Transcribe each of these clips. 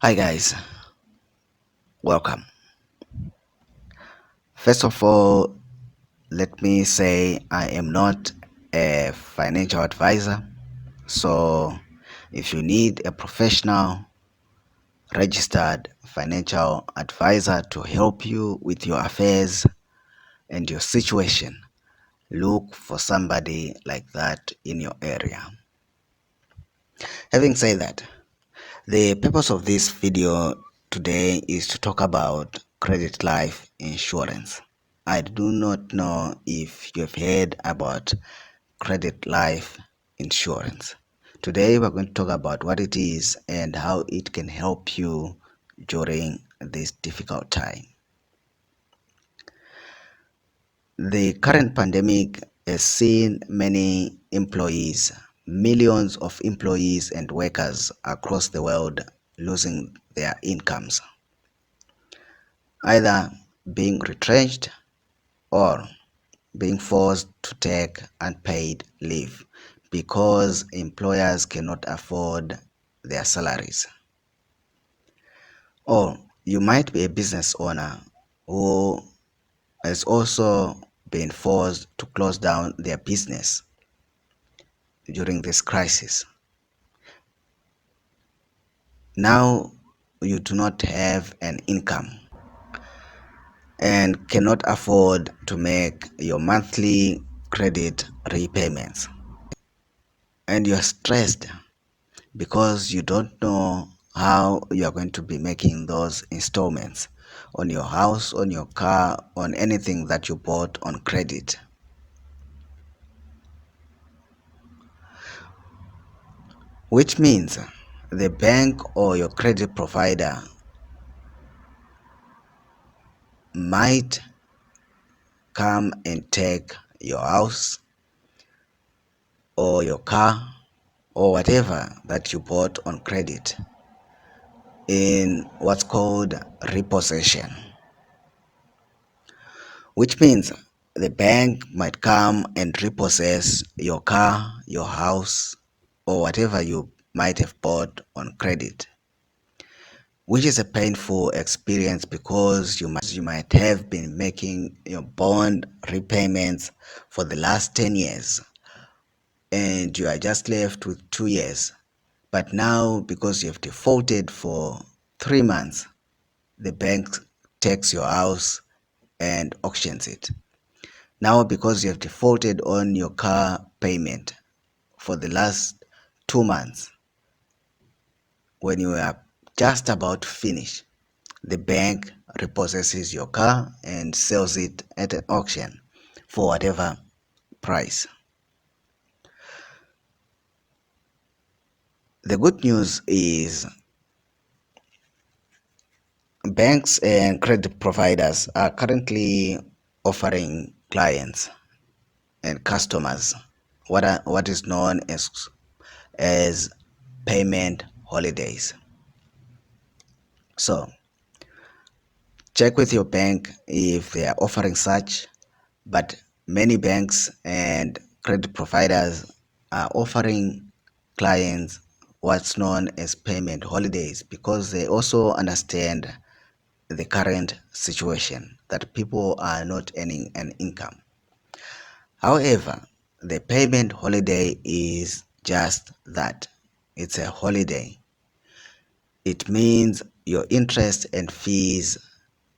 Hi guys, welcome. First of all, let me say I am not a financial advisor. So if you need a professional registered financial advisor to help you with your affairs and your situation, look for somebody like that in your area. Having said that, the purpose of this video today is to talk about credit life insurance. I do not know if you've heard about credit life insurance. Today we're going to talk about what it is and how it can help you during this difficult time. The current pandemic has seen many employees, millions of employees and workers across the world losing their incomes, either being retrenched or being forced to take unpaid leave because employers cannot afford their salaries. Or you might be a business owner who has also been forced to close down their business during this crisis. Now you do not have an income and cannot afford to make your monthly credit repayments. And you're stressed because you don't know how you are going to be making those installments on your house, on your car, on anything that you bought on credit. Which means the bank or your credit provider might come and take your house or your car or whatever that you bought on credit in what's called repossession, which means the bank might come and repossess your car, your house, or whatever you might have bought on credit, which is a painful experience because you might have been making your bond repayments for the last 10 years and you are just left with 2 years. But now, because you have defaulted for 3 months, the bank takes your house and auctions it. Now, because you have defaulted on your car payment for the last 2 months, when you are just about to finish, the bank repossesses your car and sells it at an auction for whatever price. The good news is banks and credit providers are currently offering clients and customers what is known as payment holidays. So check with your bank if they are offering such, but many banks and credit providers are offering clients what's known as payment holidays because they also understand the current situation that people are not earning an income. However, the payment holiday is just that. It's a holiday. It means your interest and fees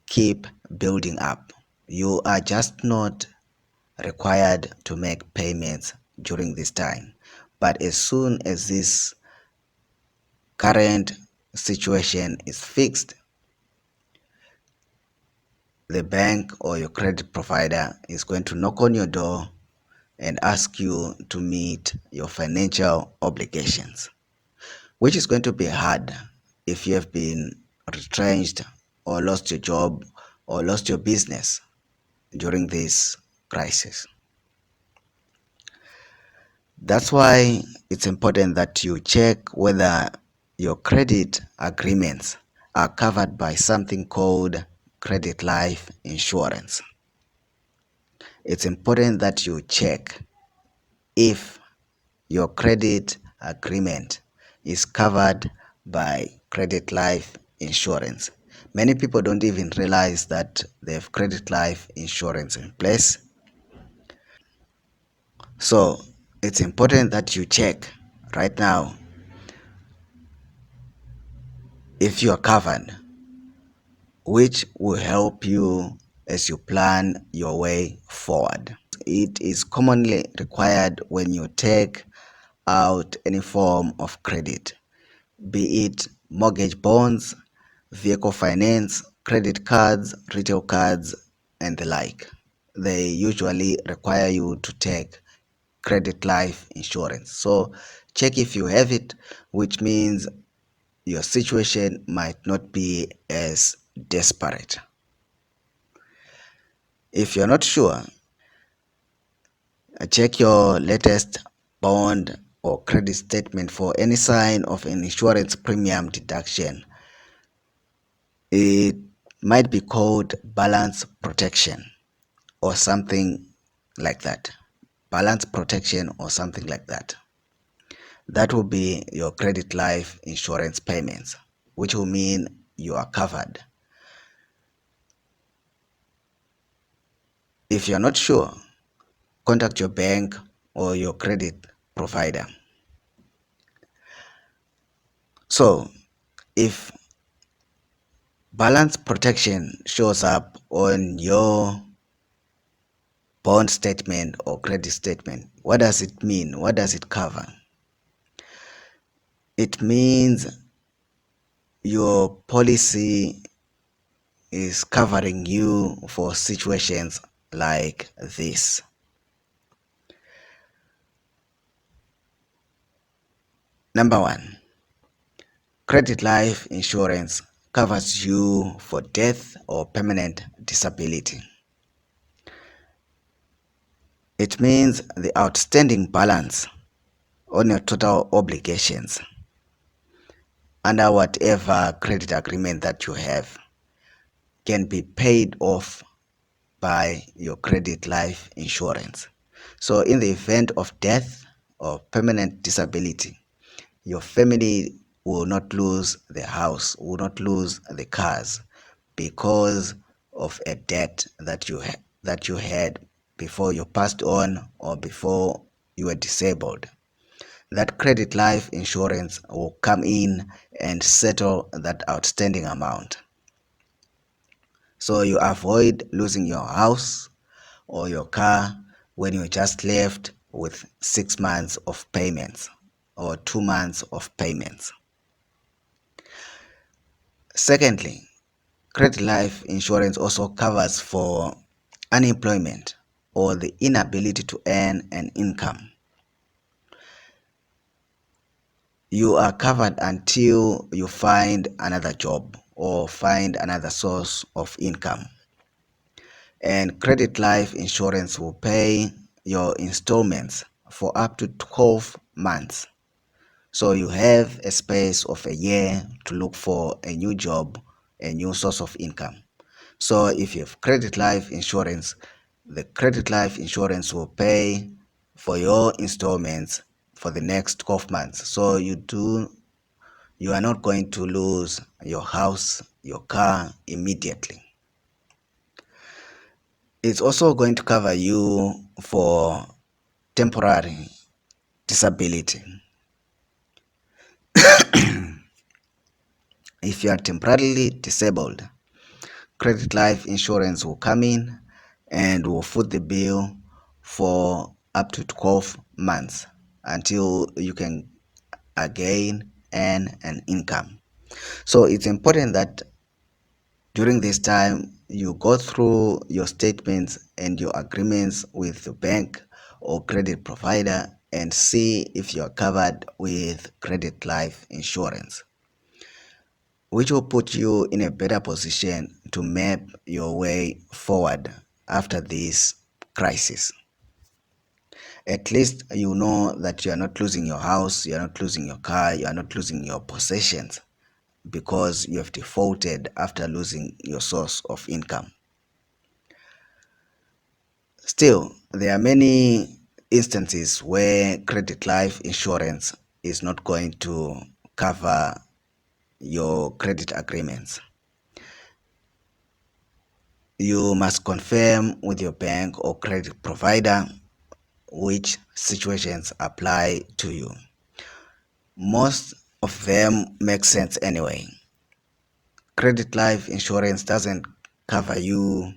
keep building up. You are just not required to make payments during this time. But as soon as this current situation is fixed, the bank or your credit provider is going to knock on your door and ask you to meet your financial obligations, which is going to be hard if you have been retrenched or lost your job or lost your business during this crisis. That's why it's important that you check whether your credit agreements are covered by something called credit life insurance. It's important that you check if your credit agreement is covered by credit life insurance. Many people don't even realize that they have credit life insurance in place. So it's important that you check right now if you are covered, which will help you as you plan your way forward. It is commonly required when you take out any form of credit, be it mortgage bonds, vehicle finance, credit cards, retail cards, and the like. They usually require you to take credit life insurance. So check if you have it, which means your situation might not be as desperate. If you're not sure, check your latest bond or credit statement for any sign of an insurance premium deduction. It might be called balance protection or something like that. Balance protection or something like that. That will be your credit life insurance payments, which will mean you are covered. If you're not sure, contact your bank or your credit provider. So, if balance protection shows up on your bond statement or credit statement, what does it mean? What does it cover? It means your policy is covering you for situations like this. Number one, credit life insurance covers you for death or permanent disability. It means the outstanding balance on your total obligations under whatever credit agreement that you have can be paid off by your credit life insurance. So in the event of death or permanent disability, your family will not lose the house, will not lose the cars because of a debt that you had before you passed on or before you were disabled. That credit life insurance will come in and settle that outstanding amount. So you avoid losing your house or your car when you just left with 6 months of payments or 2 months of payments. Secondly, credit life insurance also covers for unemployment or the inability to earn an income. You are covered until you find another job or find another source of income. And credit life insurance will pay your installments for up to 12 months. So you have a space of a year to look for a new job, a new source of income. So if you have credit life insurance, the credit life insurance will pay for your installments for the next 12 months. So you are not going to lose your house, your car immediately. It's also going to cover you for temporary disability. If you are temporarily disabled, credit life insurance will come in and will foot the bill for up to 12 months until you can again earn an income. So it's important that during this time you go through your statements and your agreements with the bank or credit provider and see if you're covered with credit life insurance, which will put you in a better position to map your way forward after this crisis. At least you know that you are not losing your house, you are not losing your car, you are not losing your possessions because you have defaulted after losing your source of income. Still, there are many instances where credit life insurance is not going to cover your credit agreements. You must confirm with your bank or credit provider which situations apply to you. Most of them make sense anyway. Credit life insurance doesn't cover you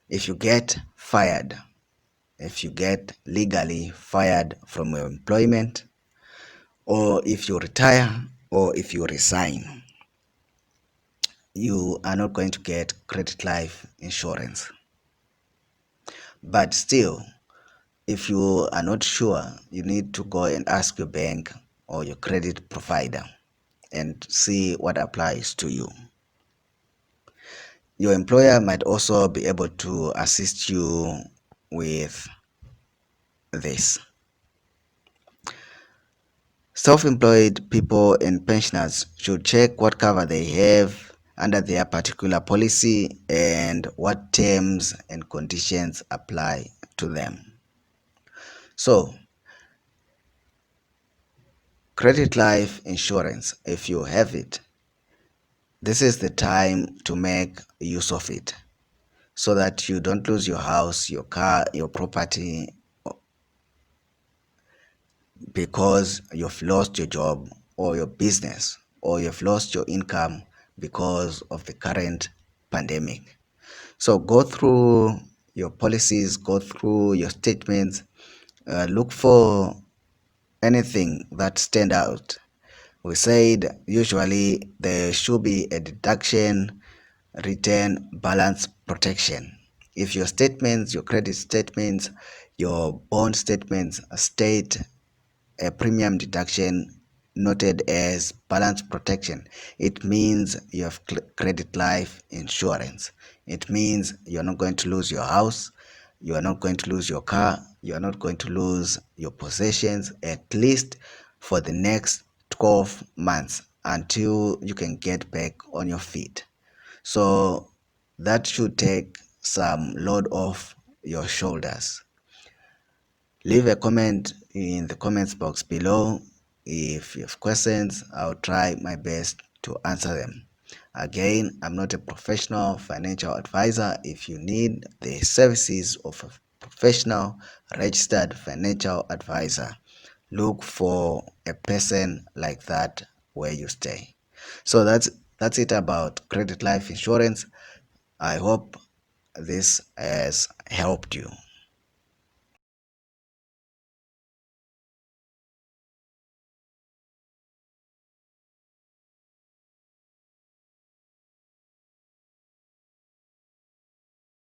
if you get fired, if you get legally fired from your employment, or if you retire, or if you resign. You are not going to get credit life insurance. But still, if you are not sure, you need to go and ask your bank or your credit provider and see what applies to you. Your employer might also be able to assist you with this. Self-employed people and pensioners should check what cover they have under their particular policy and what terms and conditions apply to them. So, credit life insurance, if you have it, this is the time to make use of it so that you don't lose your house, your car, your property because you've lost your job or your business or you've lost your income because of the current pandemic. So go through your policies, go through your statements, look for anything that stand out. We said usually there should be a deduction, return, balance, protection. If your statements, your credit statements, your bond statements state a premium deduction noted as balance protection, it means you have credit life insurance. It means you're not going to lose your house, you are not going to lose your car, you are not going to lose your possessions, at least for the next 12 months until you can get back on your feet. So that should take some load off your shoulders. Leave a comment in the comments box below. If you have questions, I'll try my best to answer them. Again, I'm not a professional financial advisor. If you need the services of a professional registered financial advisor, look for a person like that where you stay. So that's it about credit life insurance. I hope this has helped you.